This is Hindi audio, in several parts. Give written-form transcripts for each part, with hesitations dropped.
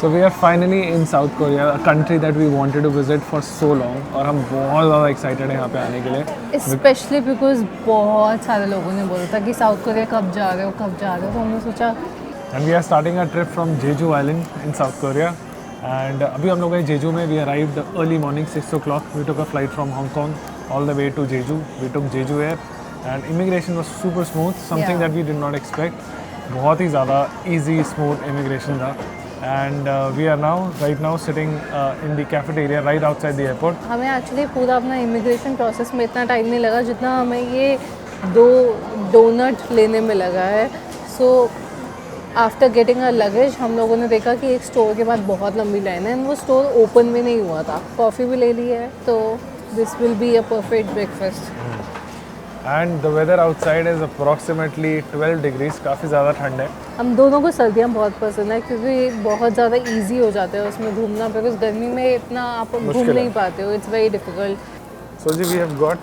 So we are finally in South Korea, a country that we wanted to visit for so long, और हम बहुत ज़्यादा excited हैं यहाँ पे आने के लिए। स्पेशली बिकॉज बहुत सारे लोगों ने बोला था कि साउथ कोरिया कब जा रहे हो तो हमने सोचा And we are starting our trip from Jeju Island in South Korea. And अभी हम लोग हैं जेजू में. We arrived early morning 6 o'clock. We took a flight from Hong Kong all the way to Jeju. We took Jeju Air and immigration was super smooth, something that we did not expect. बहुत ही ज़्यादा easy, smooth immigration था. And we are right now sitting in the cafeteria right outside the airport. हमें एक्चुअली पूरा अपना इमिग्रेशन प्रोसेस में इतना टाइम नहीं लगा जितना हमें ये 2 डोनट लेने में लगा है. So after getting a luggage हम लोगों ने देखा कि एक स्टोर के बाद बहुत लंबी लाइन है. वो स्टोर ओपन भी नहीं हुआ था. कॉफ़ी भी ले ली है, तो this will be a perfect breakfast. And the weather outside is approximately 12 degrees. काफ़ी ज़्यादा ठंड है. हम दोनों को सर्दियाँ बहुत पसंद है क्योंकि बहुत ज़्यादा इजी हो जाता है उसमें घूमना, बिकॉज गर्मी में इतना आप घूम नहीं पाते हो. It's very difficult. So जी, we have got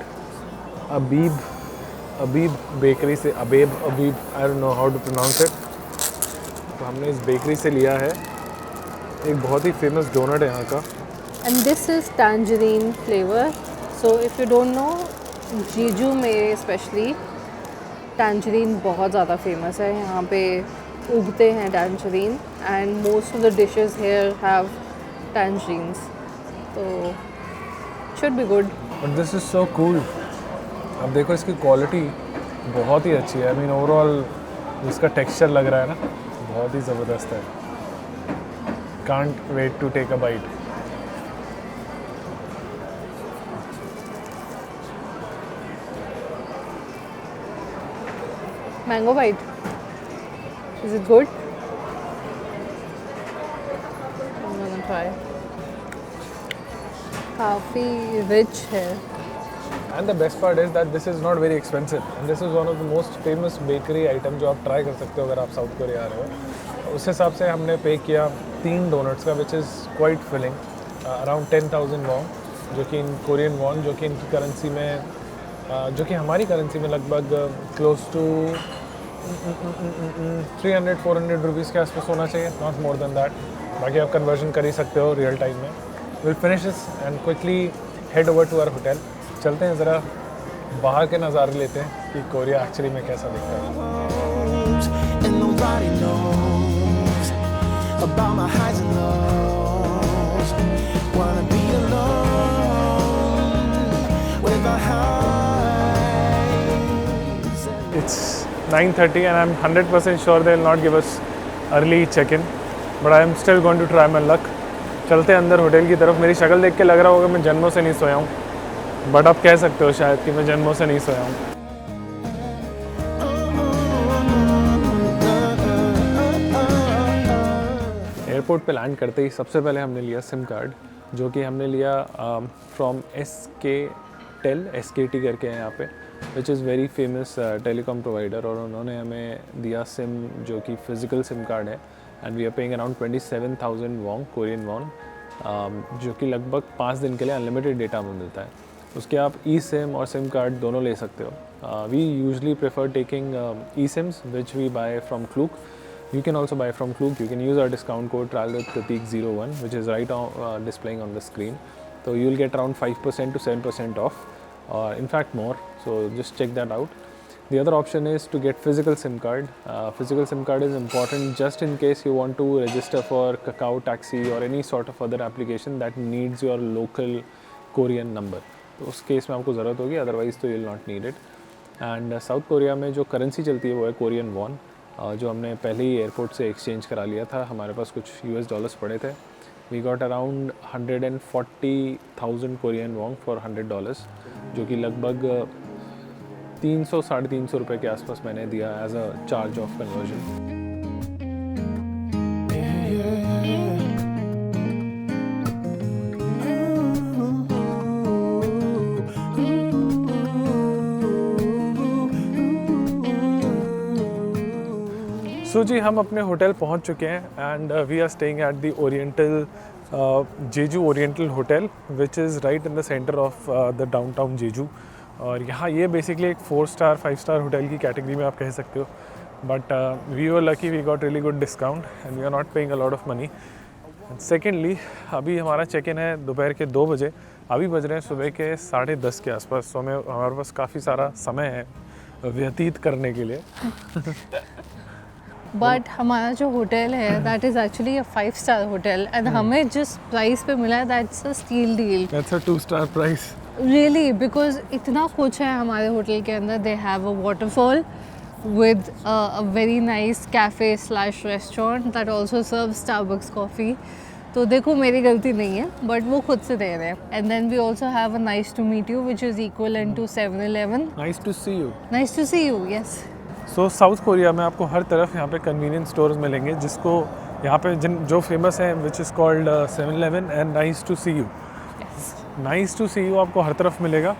Abib bakery से Abib, I don't know how to pronounce it. तो हमने इस बेकरी से लिया है. एक बहुत ही फेमस डोनट है यहाँ का. And this is tangerine flavour. So if you don't know, जीजू में स्पेशली टैंजरीन बहुत ज़्यादा फेमस है. यहाँ पे उगते हैं tangerine and most of the dishes here have tangerines, तो should be good. But this is so cool. अब देखो इसकी क्वालिटी बहुत ही अच्छी है. आई मीन ओवरऑल इसका टेक्सचर लग रहा है ना, बहुत ही ज़बरदस्त है. Can't wait to take a bite. Mango bite, is it good? Try. काफ़ी रिच है. And the best part is that this is not very expensive. And this is one of the most famous bakery item जो आप ट्राई कर सकते हो अगर आप साउथ कोरिया आ रहे हो. उस हिसाब से हमने पे किया 3 डोनट्स का, which is quite filling. Around 10,000 won, जो कि इन कोरियन वॉन, जो कि इनकी करेंसी में जो कि हमारी करेंसी में लगभग क्लोज टू 300-400 रुपीज़ के आसपास होना चाहिए. Not more than that. बाकी आप कन्वर्जन कर ही सकते हो रियल टाइम में. Will finish this and quickly head over to our hotel. चलते हैं ज़रा बाहर के नज़ारे लेते हैं कि कोरिया एक्चुअली में कैसा दिखता है. It's 9:30 and I'm 100% sure they will not give us early check-in, but I am still going to try my luck. चलते हैं अंदर होटल की तरफ. मेरी शक्ल देख के लग रहा होगा मैं जन्मों से नहीं सोया हूँ, बट आप कह सकते हो शायद कि मैं जन्मों से नहीं सोया हूँ. एयरपोर्ट पे लैंड करते ही सबसे पहले हमने लिया सिम कार्ड, जो कि हमने लिया फ्रॉम SKT करके है यहाँ पे, which is very famous telecom provider. और उन्होंने हमें दिया सिम जो कि फ़िज़िकल सिम कार्ड है. And we are paying around 27,000 won, Korean won, जो कि लगभग 5 दिन के लिए अनलिमिटेड डेटा में मिलता है. उसके आप ई सिम और सिम कार्ड दोनों ले सकते हो. We usually prefer taking e SIMs which we buy from Klook. You can also buy from Klook. You can use our discount code TravelWithPrateek01, which is right on displaying on the screen. So you'll get around 5% to 7% off, or in fact more. So just check that out. The other option is to get physical SIM card. Physical SIM card is important just in case you want to register for Kakao Taxi or any sort of other application that needs your local Korean number. तो उस केस में आपको ज़रूरत होगी, अदरवाइज़ तो you'll not need it. And south Korea में जो करेंसी चलती है वो है कोरियन वॉन, जो हमने पहले ही एयरपोर्ट से एक्सचेंज करा लिया था. हमारे पास कुछ US डॉलर्स पड़े थे. We got around 140,000 Korean won for $100, जो कि लगभग 300-350 रुपये के आसपास मैंने दिया as a charge of conversion. So जी, हम अपने होटल पहुंच चुके हैं and we are staying at the Oriental Jeju Oriental hotel, which is right in the centre of the downtown Jeju. और यहाँ ये बेसिकली एक 4 स्टार 5 स्टार होटल की कैटेगरी में आप कह सकते हो. But we were lucky, we got really good discount and we are not paying a lot of money. Secondly अभी हमारा चेक इन है दोपहर के 2 बजे, अभी बज रहे हैं सुबह के 10:30 के आसपास। तो हमारे पास काफ़ी सारा समय है व्यतीत करने के लिए। बट हमारा जो होटल है that is actually a five star hotel and हमें जिस प्राइस पे मिला है that's a steal deal that's a two star price. Really, because इतना कुछ है हमारे होटल के अंदर। They have a waterfall with a very nice cafe/restaurant that also serves Starbucks coffee. तो देखो मेरी गलती नहीं है बट वो खुद से दे रहे हैं। And then we also have a nice to meet you which is equal to 7-Eleven। Nice to see you. Nice to see you, yes. So South Korea में आपको हर तरफ यहाँ पे कन्वीनियंस स्टोर्स मिलेंगे, जिसको यहाँ पे जो फेमस है which is called 7-Eleven and nice to see you. Nice to see you आपको हर तरफ मिलेगा।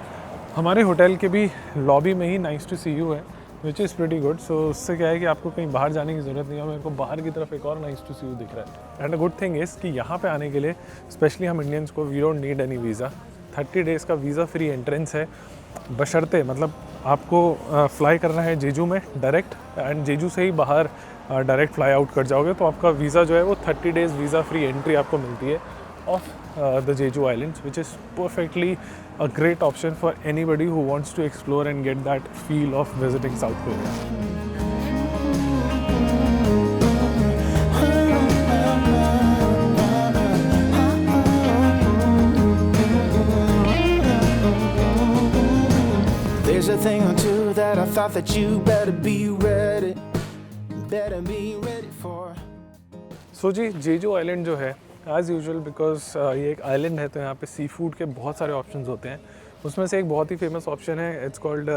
हमारे होटल के भी लॉबी में ही नाइस टू सी यू है विच इज़ प्रीटी गुड। सो उससे क्या है कि आपको कहीं बाहर जाने की ज़रूरत नहीं है। मेरे को बाहर की तरफ एक और नाइस टू सी यू दिख रहा है। And a good thing is कि यहाँ पे आने के लिए स्पेशली हम इंडियंस को we don't need any visa. 30 days का वीज़ा फ्री एंट्रेंस है, बशर्ते मतलब आपको फ्लाई करना है जेजू में डायरेक्ट, एंड जेजू से ही बाहर डायरेक्ट फ्लाई आउट कर जाओगे तो आपका वीज़ा जो है वो 30 डेज़ वीज़ा फ्री एंट्री आपको मिलती है of the Jeju Islands, which is perfectly a great option for anybody who wants to explore and get that feel of visiting South Korea. There's a thing or two that I thought that you better be ready for. So जी जेजू आइलैंड जो है एज़ यूजुअल बिकॉज ये एक आइलैंड है तो यहाँ पे सी फूड के बहुत सारे ऑप्शंस होते हैं। उसमें से एक बहुत ही फेमस ऑप्शन है, इट्स कॉल्ड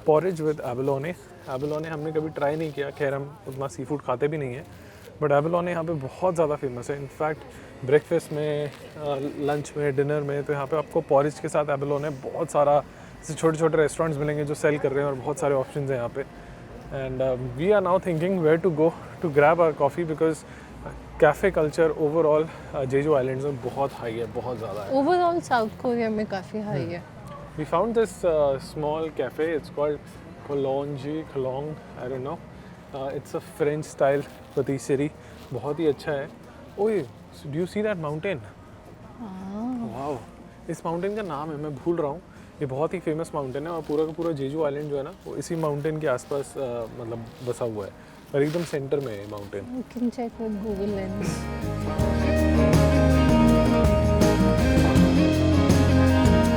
पॉरेज विद एबलोने। एबलोने हमने कभी ट्राई नहीं किया, खैर हम उतना सी फूड खाते भी नहीं हैं, बट एबलोने यहाँ पे बहुत ज़्यादा फेमस है। इनफैक्ट ब्रेकफास्ट में, लंच में, डिनर में तो यहाँ पे आपको पॉरेज के साथ एबलोने बहुत सारा ऐसे छोटे छोटे रेस्टोरेंट्स मिलेंगे जो सेल कर रहे हैं और बहुत सारे ऑप्शन हैं यहाँ पे। And we are now thinking where to go to grab our coffee because cafe culture overall Jeju islands में बहुत हाई है, बहुत ज़्यादा है। ओवरऑल साउथ कोरिया में काफ़ी हाई है। We found this small cafe, it's called खलोंग, I don't know, it's a French style patisserie, बहुत ही अच्छा है। ओए do you see that mountain? Wow, इस माउंटेन का नाम है मैं भूल रहा हूँ। ये बहुत ही फेमस माउंटेन है और पूरा का पूरा जेजू आइलैंड जो है ना वो इसी माउंटेन के आसपास मतलब बसा हुआ है और एकदम सेंटर में है mountain. You can check with Google Lens.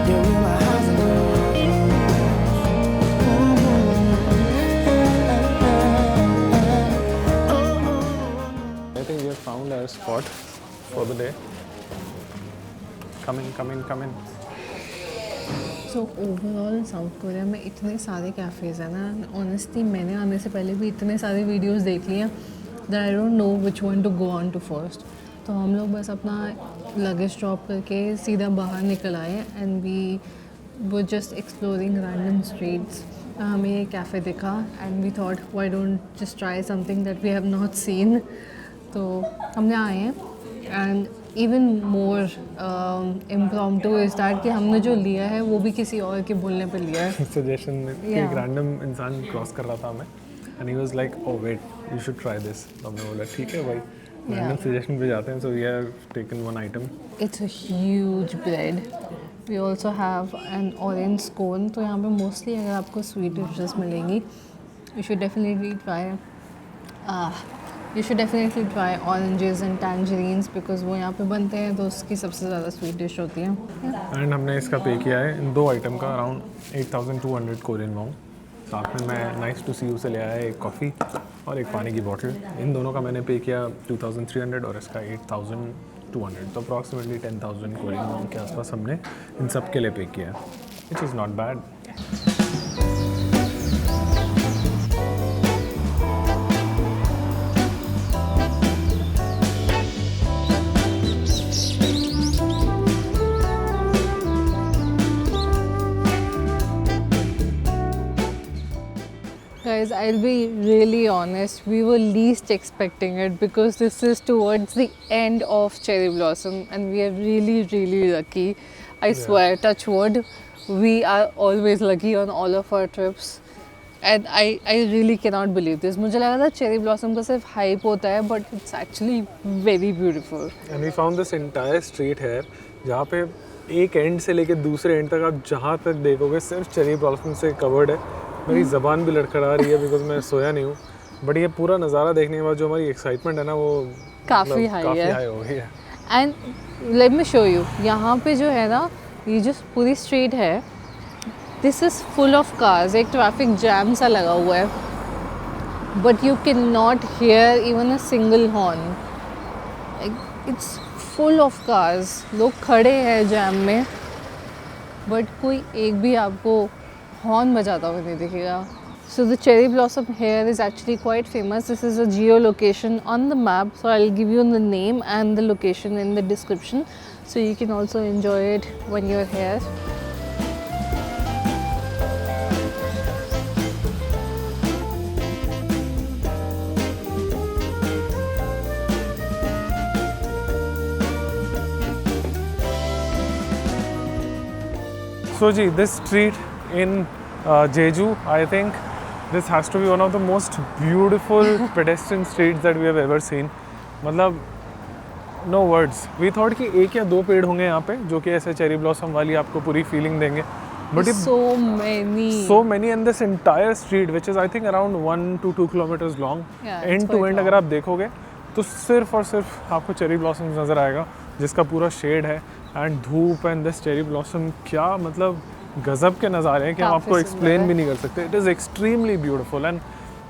You're in my house I think we have found our spot for the day. Come in, come in, come in. So overall south Korea में इतने सारे कैफ़ेज़ हैं ना, ऑनेस्टली मैंने आने से पहले भी इतने सारे वीडियोस देख लिए that I don't know which one to go on to first. तो हम लोग बस अपना लगेज ड्रॉप करके सीधा बाहर निकल आए एंड वी वो जस्ट एक्सप्लोरिंग रैंडम स्ट्रीट्स। हमें ये कैफ़े दिखा and we thought why don't just try something that we have not seen. तो हमने आए हैं and even more impromptu is that कि हमने जो लिया है वो भी किसी और के बोलने पे लिया है। Suggestion Yeah. एक रैंडम इंसान क्रॉस कर रहा था हमें and he was like oh wait you should try this. तो हमने बोला ठीक है भाई, रैंडम सजेशन पे जाते हैं। So we have taken one item. It's a huge bread. We also have an orange scone. तो यहाँ पे मोस्टली अगर आपको स्वीट डिशेस मिलेंगी you should definitely try oranges and tangerines because वो यहाँ पे बनते हैं तो उसकी सबसे ज़्यादा स्वीट डिश होती है। एंड हमने इसका पे किया है इन 2 आइटम का अराउंड 8,200 कोरियन वॉन्ग। साथ में मैं नाइस टू सी यू से ले आया एक कॉफ़ी और एक पानी की बॉटल। इन दोनों का मैंने पे किया 2,300 और इसका 8,200, तो अप्रॉक्सीमेटली 10,000 कोरियन वॉन्ग के आसपास हमने इन सब के लिए पे किया, which is not bad. Guys, I'll be really honest, we were least expecting it because this is towards the end of cherry blossom and we are really lucky. I swear, touch wood, we are always lucky on all of our trips And I really cannot believe this. मुझे लगा था चेरी ब्लॉसम का सिर्फ हाइप होता है, but it's actually very beautiful. And we found this entire street है जहाँ पे एक एंड से लेके दूसरे एंड तक आप जहाँ तक देखोगे सिर्फ चेरी ब्लॉसम से कवर्ड है. मेरी ज़बान भी लड़खड़ा रही है बिकॉज मैं सोया नहीं हूँ. बट ये पूरा नज़ारा देखने के बाद जो हमारी एक्साइटमेंट है ना वो काफ़ी हाई है. हाई हो गई है. And let me show you, यहाँ पे जो है ना ये जो पूरी स्ट्रीट है, this is full of cars. एक ट्रैफिक जैम सा लगा हुआ है, but you can not here even a single horn. It's full of cars. लोग खड़े हैं जैम में, बट कोई एक भी आपको हॉर्न बजाता हुआ नहीं दिखेगा. So the cherry blossom here is actually quite famous. This is a geolocation on the map, so I'll give you the name and the location in the description, so you can also enjoy it when you're here. So ji, this street in Jeju, I think this has to be one of the most beautiful pedestrian streets that we have ever seen. मतलब no words. We thought कि एक या दो पेड़ होंगे यहाँ पे जो कि ऐसे चेरी ब्लॉसम वाली आपको पूरी फीलिंग देंगे. But So many. so many in this entire street, which is I think around 1 to 2 kilometers long. Yeah, it's End to quite end long. अगर आप देखोगे तो सिर्फ और सिर्फ आपको चेरी ब्लॉसम नज़र आएगा जिसका पूरा शेड है. एंड धूप एंड दिस चेरी ब्लॉसम, क्या मतलब गजब के नज़ारे हैं कि हम काफी आपको सुंदर एक्सप्लेन है. भी नहीं कर सकते. It is extremely beautiful and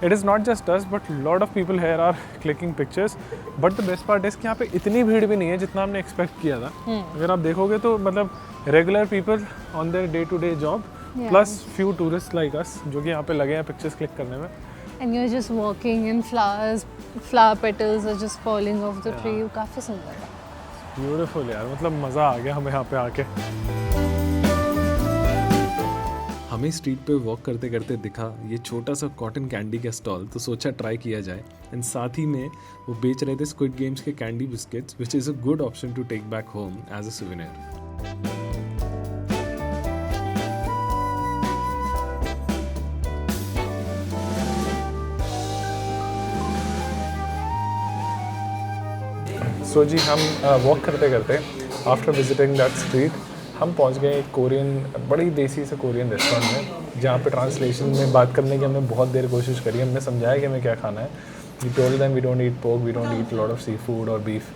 it is not just us but lot of people here are clicking pictures. But the best part is कि यहाँ पे इतनी भीड़ भी नहीं है जितना हमने एक्सपेक्ट किया था. अगर आप देखोगे तो मतलब regular people on their day to day job plus few tourist like us जो कि यहाँ पे लगे हैं पिक्चर्स क्लिक करने में. And you're just walking in flowers, flower petals are just falling off the tree. काफ़ी सुंदर है. ब्यूटीफुल यार, मतलब मज़ा आ गया हमें यहाँ पे आके. हमें स्ट्रीट पे वॉक करते करते दिखा ये छोटा सा कॉटन कैंडी का स्टॉल, तो सोचा ट्राई किया जाए. एंड साथ ही में वो बेच रहे थे स्क्विड गेम्स के candy biscuits which is a good option to take back home as a souvenir. So जी, हम वॉक करते करते आफ्टर विजिटिंग दैट स्ट्रीट हम पहुंच गए एक कोरियन, बड़ी देसी से कोरियन रेस्टोरेंट में जहाँ पे ट्रांसलेशन में बात करने की हमने बहुत देर कोशिश करी. हमने समझाया कि हमें क्या खाना है. We told them we don't eat pork, we don't eat lot of C food और बीफ.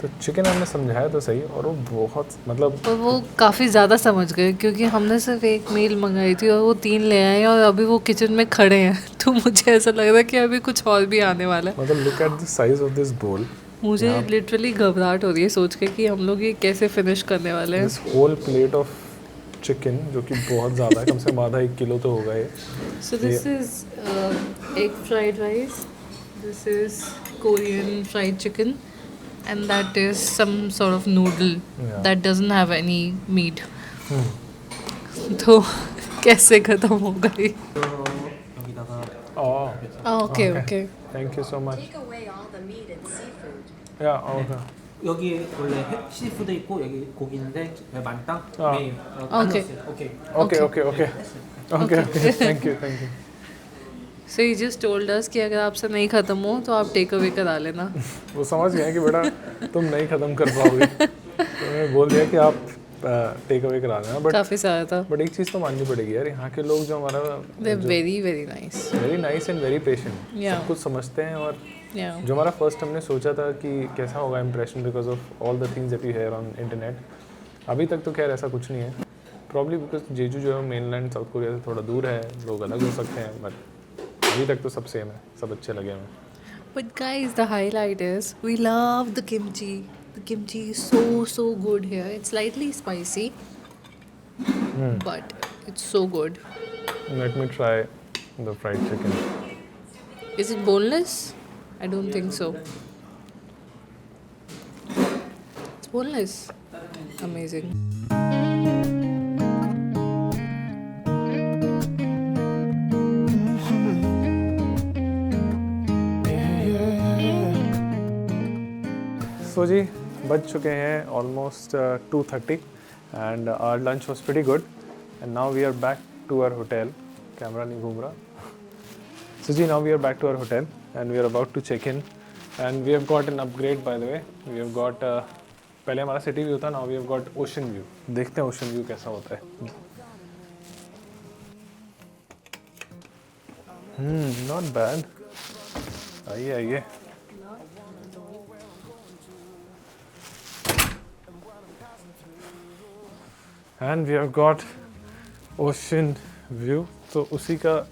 तो चिकन हमने समझाया तो सही, और वो बहुत मतलब और वो काफ़ी ज़्यादा समझ गए क्योंकि हमने सिर्फ एक मील मंगाई थी और वो 3 ले आए और अभी वो किचन में खड़े हैं. तो मुझे ऐसा लग रहा है कि अभी कुछ और भी आने वाला है. मतलब look at the size of this बोल. मुझे लिटरली घबराहट हो रही है सोच के कि हम लोग ये कैसे फिनिश करने वाले हैं. This whole plate of chicken जो कि बहुत ज़्यादा है, कम से कम आधा 1 किलो तो होगा ये. So this is egg fried rice, this is Korean fried chicken, and that is some sort of noodle that doesn't have any meat. तो कैसे खत्म होगा ये? Okay, okay. Thank you so much. Take away all the meat and seafood. Yeah, okay. 여기 원래 시푸드 있고 여기 고기 있는데 만땅 아. 메인 Okay. 오케이 Okay, okay, okay. Okay, okay. Thank you, thank you. So he just told us कि अगर आपसे नहीं ख़त्म हो तो आप टेक अवे करा लेना. वो समझ गए कि बेटा तुम नहीं ख़त्म कर पाओगे, तो मैंने बोल दिया कि आप टेक अवे करा देना. काफ़ी सारा था. बट एक चीज़ तो माननी पड़ेगी यार, यहाँ के लोग जो हमारा They're very very nice. Very nice and very patient, Yeah. सब कुछ समझते हैं. और Yeah. जो हमारा फर्स्ट हमने सोचा था कि कैसा होगा impression because of all the things that you hear on internet, अभी तक तो खैर ऐसा कुछ नहीं है. प्रॉब्ली बिकॉज जेजू जो है मेनलैंड साउथ कोरिया से थोड़ा दूर है, लोग अलग हो सकते हैं, बट अभी तक तो सब सेम है, सब अच्छे लगे हमें. But guys, the highlight is we love the kimchi. The kimchi is so good here. It's slightly spicy, but it's so good. Let me try the fried chicken. Is it boneless? I don't think so. It's boneless. Amazing. सो जी, बज चुके हैं almost 2:30 and our lunch was pretty good and now we are back to our hotel. Camera नहीं घूम रहा. So ji, now we are back to our hotel and we are about to check in and we have got an upgrade by the way. We have got पहले हमारा सिटी व्यू था, now we have got ocean view. देखते हैं ocean view कैसा होता है. Not bad. आइए आइए. And we have got ocean view. तो उसी का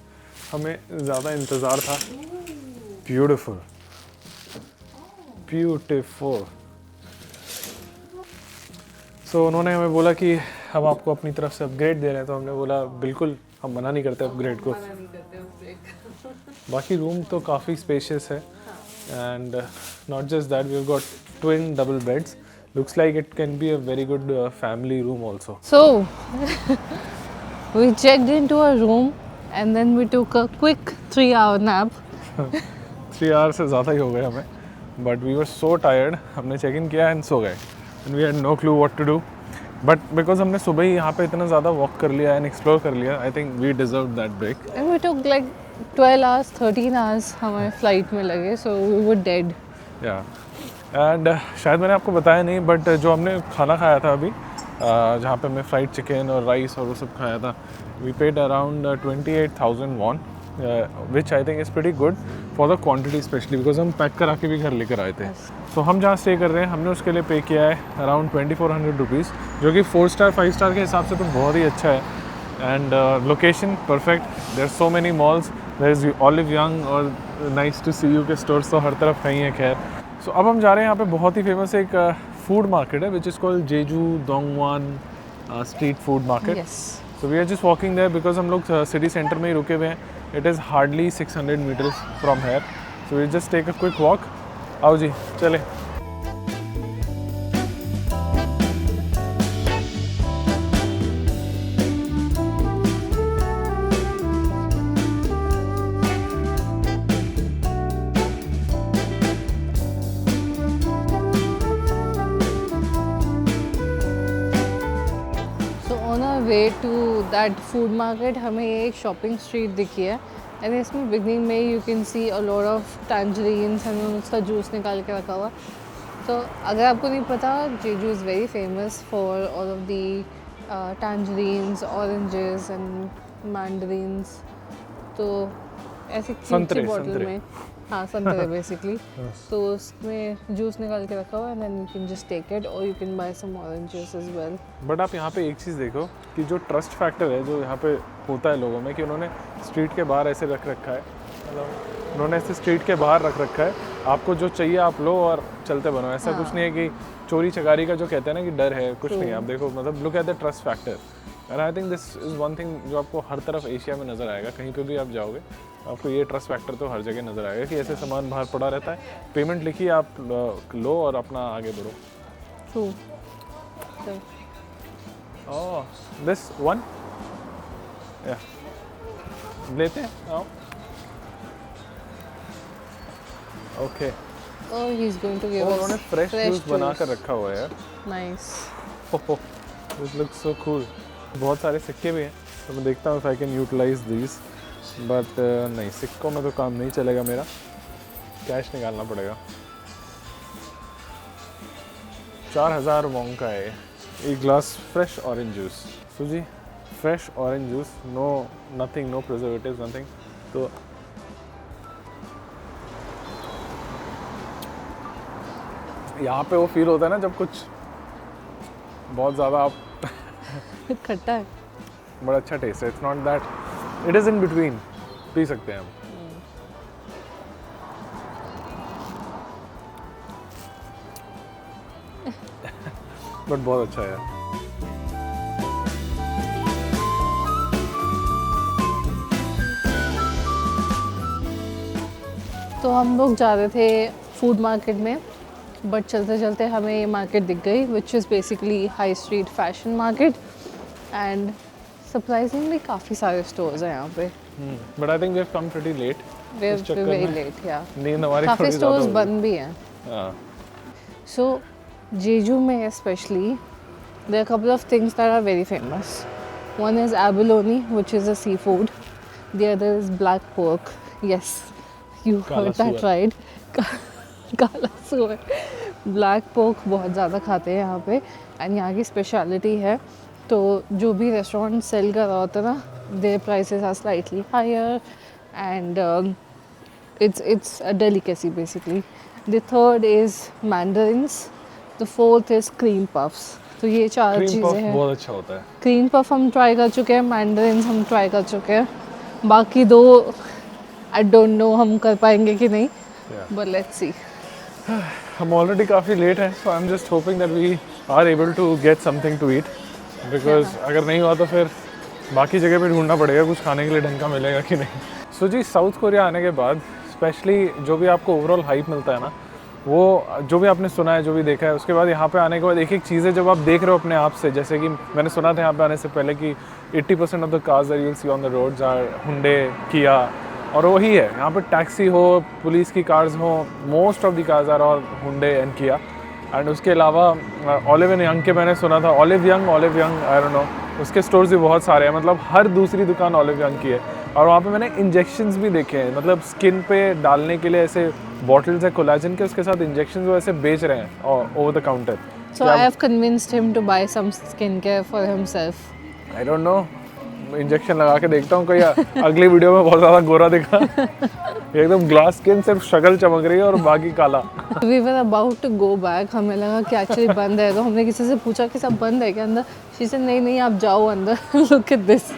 हमें ज़्यादा इंतज़ार था. Beautiful. Beautiful. So उन्होंने हमें बोला कि हम आपको अपनी तरफ से अपग्रेड दे रहे हैं, तो हमने बोला बिल्कुल हम मना नहीं करते अपग्रेड को. बाकी रूम तो काफ़ी स्पेशियस है and not just that we have got twin double beds. Looks like it can be a very good family room also. So we checked into a room and then we took a quick 3-hour nap. 3 hours से ज़्यादा ही हो गए हमें, but we were so tired. हमने चेक इन किया एंड सो गए and we had no clue what to do. But because हमने सुबह ही यहाँ पे इतना ज़्यादा वॉक कर लिया एंड एक्सप्लोर कर लिया, I think we deserved that break. And we took like 12 hours, 13 hours हमारे फ्लाइट में लगे, so we were dead. या एंड शायद मैंने आपको बताया नहीं, बट जो हमने खाना खाया था अभी जहाँ पे हमने फ्राइड चिकन और राइस और वो सब खाया था, we paid around 28,000 won, which I think is pretty good for the quantity, specially because हम पैक करा के भी घर लेकर आए थे. तो हम जहाँ स्टे कर रहे हैं हमने उसके लिए पे किया है अराउंड 2400 रुपीज़, जो कि 4 स्टार 5 स्टार के हिसाब से तो बहुत ही अच्छा है. And location perfect, there so many malls, there is Olive Young और नाइस टू सी यू के स्टोर्स तो हर तरफ कहीं है. खैर, सो अब हम जा रहे हैं यहाँ पे बहुत ही फेमस एक फूड मार्केट है which is called Jeju Dongmun street food market. Yes. So we are just walking there because हम लोग सिटी सेंटर में ही रुके हुए हैं. It is hardly 600 metres from here, so we just take a quick walk. आओ जी चले. Way to that food market हमें एक शॉपिंग स्ट्रीट दिखी है एंड इसमें बिगनिंग में you can see a lot of tangerines and उसका जूस निकाल के रखा हुआ. तो अगर आपको नहीं पता, Jeju is very famous for all of the tangerines, oranges and mandarins. तो ऐसी क्यूट सी बॉटल में, हाँ संतरे बेसिकली, तो उसमें जूस निकाल के रखा हुआ है and then you can just take it और you can buy some oranges as well. But आप यहाँ पे एक चीज़ देखो कि जो ट्रस्ट फैक्टर है जो यहाँ पे होता है लोगों में, कि उन्होंने स्ट्रीट के बाहर ऐसे रख रखा है, मतलब उन्होंने ऐसे स्ट्रीट के बाहर रख रखा है, आपको जो चाहिए आप लो और चलते बनो. ऐसा कुछ नहीं है कि चोरी चकारी का जो कहते हैं ना कि डर है, कुछ नहीं है. आप देखो, मतलब look at the trust factor. And I think this is one thing जो आपको हर तरफ एशिया में नज़र आएगा. कहीं पे भी आप जाओगे आपको ये ट्रस्ट फैक्टर तो हर जगह नज़र आएगा कि ऐसे सामान बाहर पड़ा रहता है, पेमेंट लिखिए, आप लो और अपना आगे बढ़ो. ट्रू. ओह दिस वन, या लेते हैं. आओ. Okay. Oh, he's going to give us उन्होंने फ्रेश जूस juice. बना कर रखा हुआ है यार. Nice. This looks so cool. बहुत सारे सिक्के भी हैं, तो मैं देखता हूँ if I can utilize this, but नहीं, सिक्कों में तो काम नहीं चलेगा मेरा, कैश निकालना पड़ेगा. 4000 वोंग का है एक glass fresh orange juice. So जी fresh orange juice, no nothing, no preservatives, nothing. तो यहाँ पे वो फील होता है ना जब कुछ बहुत ज़्यादा आप खट्टा है. बड़ा अच्छा टेस्ट है. It's not that, it is in between, P सकते हैं हम. बट बहुत अच्छा है. तो हम लोग जा रहे थे फूड मार्केट में, बट चलते चलते हमें ये मार्केट दिख गई which is basically high street fashion market and surprisingly काफ़ी सारे स्टोर्स हैं यहाँ पे. But I think we have come pretty late. Very late. या नींद हमारी काफ़ी थोड़ी ज़्यादा स्टोर्स हो गई. बंद भी हैं. हाँ. So, Jeju में especially, there are a couple of things that are very famous. One is abalone, which is a seafood. The other is black pork. Yes, you काला heard that सुअर। right. काला सुअर, ब्लैक पोर्क बहुत ज़्यादा खाते हैं यहाँ पे एंड यहाँ की स्पेशलिटी है। तो जो भी रेस्टोरेंट सेल कर रहा होता है ना, their prices are slightly higher and it's a delicacy basically. The third is mandarins, the fourth is cream puffs. तो ये चार क्रीम चीज़ें पफ हैं। बहुत अच्छा होता है। क्रीम पफ हम ट्राई कर चुके हैं, मैंडरिन्स हम ट्राई कर चुके हैं, बाकी दो आई डोंट नो हम कर पाएंगे कि नहीं, Yeah. But let's see. हम ऑलरेडी काफ़ी लेट हैं, so I am just hoping that we are able to get something to eat, because अगर नहीं हुआ तो फिर बाकी जगह पे ढूंढना पड़ेगा कुछ खाने के लिए ढंग का मिलेगा कि नहीं। सो जी, साउथ कोरिया आने के बाद स्पेशली जो भी आपको ओवरऑल हाइप मिलता है ना, वो जो भी आपने सुना है, जो भी देखा है, उसके बाद यहाँ पे आने के बाद एक एक चीज़ें जब आप देख रहे हो अपने आप से, जैसे कि मैंने सुना था यहाँ पे आने से पहले कि 80% of the cars that you will see on the roads are Hyundai, Kia, और वही है यहाँ पे टैक्सी हो, पुलिस की कार्स हो, most of the cars are और हुंडे एंड किया। एंड उसके अलावा ऑलिव एंड यंग के मैंने सुना था, olive young I don't no, उसके स्टोर्स भी बहुत सारे हैं, मतलब हर दूसरी दुकान ऑलिव यंग की है। और वहाँ पे मैंने इंजेक्शंस भी देखे हैं, मतलब स्किन पे डालने के लिए ऐसे बॉटल्स है कोलाजन के, उसके साथ इंजेक्शंस वो ऐसे बेच रहे हैं over the counter. So I have convinced him to buy some skin care for himself. I don't know, injection लगा के देखता हूँ, कोई अगली वीडियो में बहुत ज़्यादा गोरा दिखा। एकदम ग्लास स्किन, सिर्फ शक्ल चमक रही है और बाकी काला। We were about to go back, हमें लगा कि एक्चुअली बंद है, तो हमने किसी से पूछा कि सब बंद है क्या अंदर, शी सेड नहीं आप जाओ अंदर। लुक एट दिस,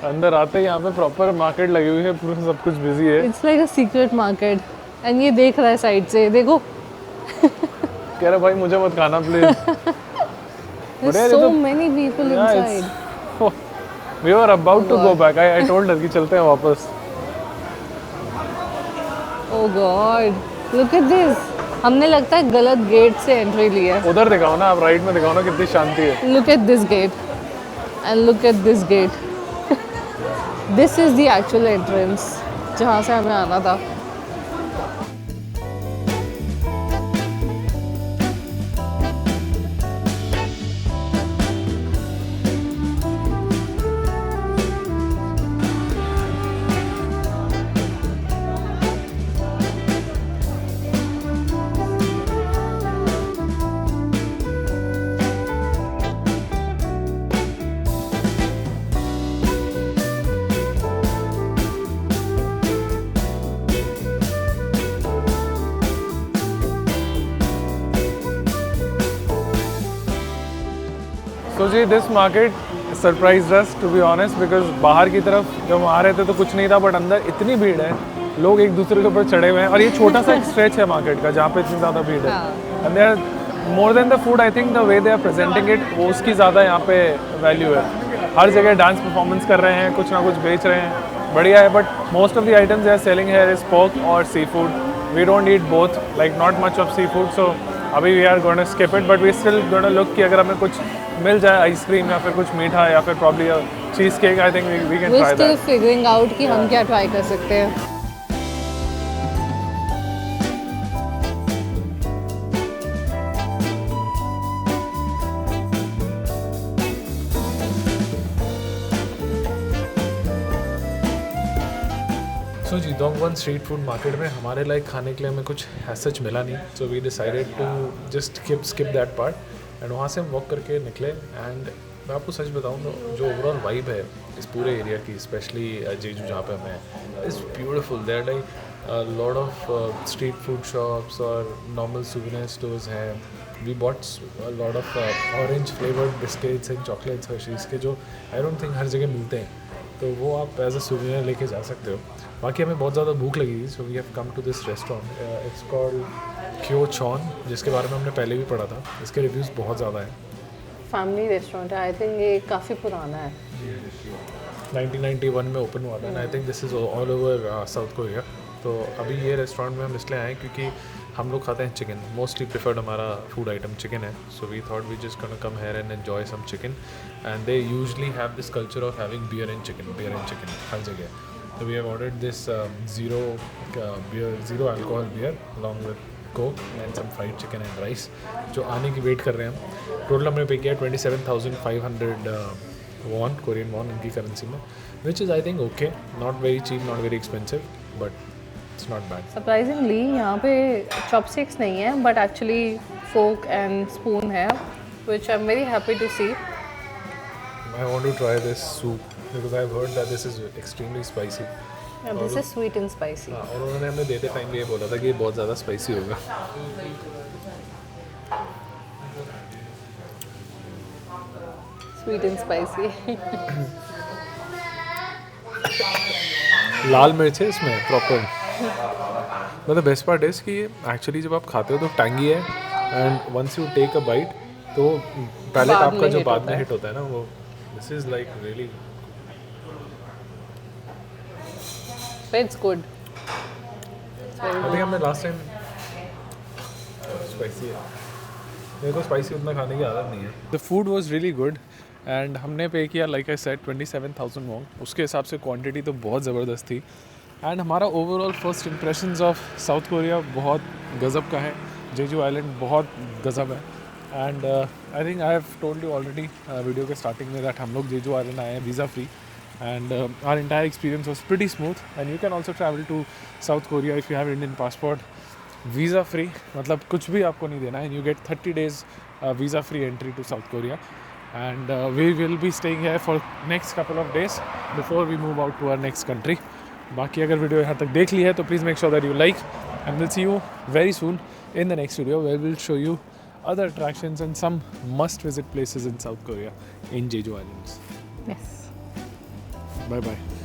अंदर आते ही यहाँ पे प्रॉपर मार्केट लगी हुई है, पूरा सब कुछ बिजी है। It's like a secret market and ये देख रहा है साइड से, देखो कह रहा भाई मुझे मत खाना please. there's so many people inside. We were about to go back. I told her कि चलते हैं वापस। Oh God, look at this. हमने लगता है गलत गेट से एंट्री ली है। उधर दिखाओ ना, आप राइट में दिखाओ ना, कितनी शांति है। Look at this gate and look at this gate. This is the actual entrance जहाँ से हमें आना था। So जी, this market surprise us to be honest, because बाहर की तरफ जब हम आ रहे थे तो कुछ नहीं था, बट अंदर इतनी भीड़ है, लोग एक दूसरे के ऊपर चढ़े हुए हैं, और ये छोटा सा एक स्ट्रेच है मार्केट का जहाँ पे इतनी ज़्यादा भीड़ है। And they are more than the food, I think the way they are presenting it, वो उसकी ज़्यादा यहाँ पे वैल्यू है। हर जगह डांस परफॉर्मेंस कर रहे हैं, कुछ ना कुछ बेच रहे हैं, बढ़िया है। But most of the items they are selling here is pork और seafood. We don't eat both, like not much of sea food, so अभी we are gonna skip it, but we still gonna look कि अगर हमें कुछ मिल जाए, आइसक्रीम या फिर कुछ मीठा या फिर probably cheese cake, I think we can We're try still that. figuring out कि हम क्या ट्राई कर सकते हैं। सो जी, डोंगवॉन स्ट्रीट फूड मार्केट में हमारे लाइक खाने के लिए हमें कुछ सच मिला नहीं, so we decided to just skip that part. And वहाँ से हम वॉक करके निकले। एंड मैं आपको सच बताऊँ तो जो ओवरऑल वाइब है इस पूरे एरिया की, स्पेशली जेजू जहाँ पे हमें, is beautiful. There like lot of street food shops और नॉर्मल सुवेनियर स्टोर्स हैं। We bought lot of orange flavoured biscuits and chocolates Hershey's के, जो आई डोंट थिंक हर जगह मिलते हैं, तो वो आप एज अ सुवेनियर लेके जा सकते हो। बाकी हमें बहुत ज़्यादा भूख लगी थी, so we have come to this restaurant, it's called Kyochon, जिसके बारे में हमने पहले भी पढ़ा था। इसके रिव्यूज़ बहुत ज़्यादा हैं। फैमिली रेस्टोरेंट है, आई थिंक ये काफ़ी पुराना है। 1991 में ओपन हुआ था, and I think this is all over south Korea. तो अभी ये रेस्टोरेंट में हम इसलिए आए क्योंकि हम लोग खाते हैं चिकन, मोस्टली प्रिफर्ड हमारा फूड आइटम चिकन है। So we thought we just gonna come here and enjoy some chicken, and they usually have this culture of having beer and chicken हर जगह। So we have ordered this zero alcohol beer along with coke and some fried chicken and rice, जो आने की वेट कर रहे हैं हम। टोटल हमने पे किया 27,500 वॉन, कोरियन वॉन इनकी करेंसी में, which is I think okay, not very cheap, not very expensive। but it's not bad. Surprisingly यहाँ पे चॉपस्टिक्स नहीं है but actually fork and spoon है which I'm very happy to see. I want to try this soup because I've heard that this is extremely spicy. Yeah, this is sweet and spicy. हाँ, और उन्होंने हमें देते टाइम ये बोला था कि ये बहुत ज़्यादा स्पाइसी होगा. Sweet and spicy. लाल मिर्च है इसमें प्रॉपर. मतलब बेस्ट पार्ट इज कि एक्चुअली जब आप खाते हो तो टैंगी है and once you take a bite तो पैलेट बाद आपका में जो hit बाद होता में है. हिट होता है ना वो this is like really But it's good. I think हमने लास्ट टाइम स्पाइसी है. मेरे को स्पाइसी उतना खाने की आदत नहीं है. The food was really good and हमने पे किया लाइक आई सेड 27,000 वोंग. उसके हिसाब से क्वांटिटी तो बहुत ज़बरदस्त थी एंड हमारा overall first impressions of south Korea बहुत गज़ब का है. जेजू आइलैंड बहुत गज़ब है and I think I have told you already video के स्टार्टिंग में दैट हम लोग जेजू आइलैंड आए हैं visa free and our entire experience was pretty smooth. And you can also travel to South Korea if you have Indian passport visa free. मतलब कुछ भी आपको नहीं देना है. You get 30 days visa free entry to South Korea. And we will be staying here for next couple of days before we move out to our next country. बाकी अगर वीडियो यहाँ तक देख ली है तो please make sure that you like and we'll see you very soon in the next video where we'll show you other attractions and some must visit places in South Korea in Jeju Islands. Yes. Bye bye.